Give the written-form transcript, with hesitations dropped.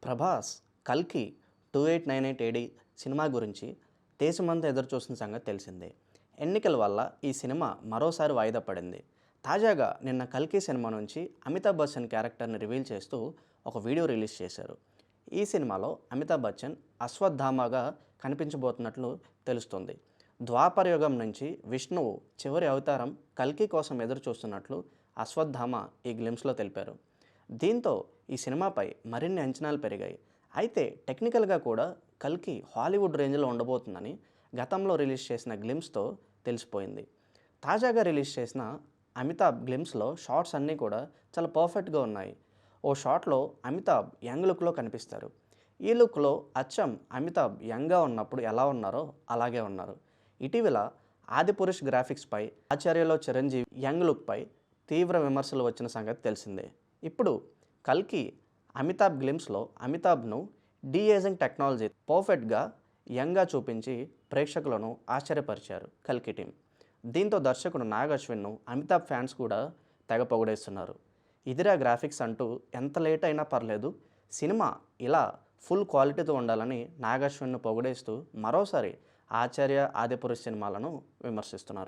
ప్రభాస్ 'కల్కి 2898 ఏడీ' సినిమా గురించి దేశమంతా ఎదురుచూస్తున్న సంగతి తెలిసిందే. ఎన్నికల వల్ల ఈ సినిమా మరోసారి వాయిదా పడింది. తాజాగా నిన్న 'కల్కి' సినిమా నుంచి అమితాబ్ బచ్చన్ క్యారెక్టర్ని రివీల్ చేస్తూ ఒక వీడియో రిలీజ్ చేశారు. ఈ సినిమాలో అమితాబ్ బచ్చన్ అశ్వత్థామగా కనిపించబోతున్నట్లు తెలుస్తుంది. ద్వాపర యుగం నుంచి విష్ణువు చివరి అవతారం కల్కి కోసం ఎదురు చూస్తున్నట్లు అశ్వత్థామ ఈ గ్లిమ్స్లో తెలిపారు. దీంతో ఈ సినిమాపై మరిన్ని అంచనాలు పెరిగాయి. అయితే టెక్నికల్గా కూడా కల్కి హాలీవుడ్ రేంజ్లో ఉండబోతుందని గతంలో రిలీజ్ చేసిన గ్లిమ్స్తో తెలిసిపోయింది. తాజాగా రిలీజ్ చేసిన అమితాబ్ గ్లిమ్స్లో షాట్స్ అన్నీ కూడా చాలా పర్ఫెక్ట్గా ఉన్నాయి. ఓ షాట్లో అమితాబ్ యంగ్ లుక్లో కనిపిస్తారు. ఈ లుక్లో అచ్చం అమితాబ్ యంగ్గా ఉన్నప్పుడు ఎలా ఉన్నారో అలాగే ఉన్నారు. ఇటీవల ఆదిపురుష్ గ్రాఫిక్స్పై ఆచార్యలో చిరంజీవి యంగ్ లుక్పై తీవ్ర విమర్శలు వచ్చిన సంగతి తెలిసిందే. ఇప్పుడు కల్కి అమితాబ్ గ్లిమ్స్లో అమితాబ్ను డీఏజింగ్ టెక్నాలజీ పర్ఫెక్ట్గా యంగ్గా చూపించి ప్రేక్షకులను ఆశ్చర్యపరిచారు కల్కి టీం. దీంతో దర్శకుడు నాగ్ అశ్విన్ను అమితాబ్ ఫ్యాన్స్ కూడా తెగ పొగిడేస్తున్నారు. ఇదిరా గ్రాఫిక్స్ అంటూ ఎంత లేట్ అయినా పర్లేదు, సినిమా ఇలా ఫుల్ క్వాలిటీతో ఉండాలని నాగ్ అశ్విన్ను పొగిడేస్తూ మరోసారి ఆచార్య ఆదిపురుష్ సినిమాలను విమర్శిస్తున్నారు.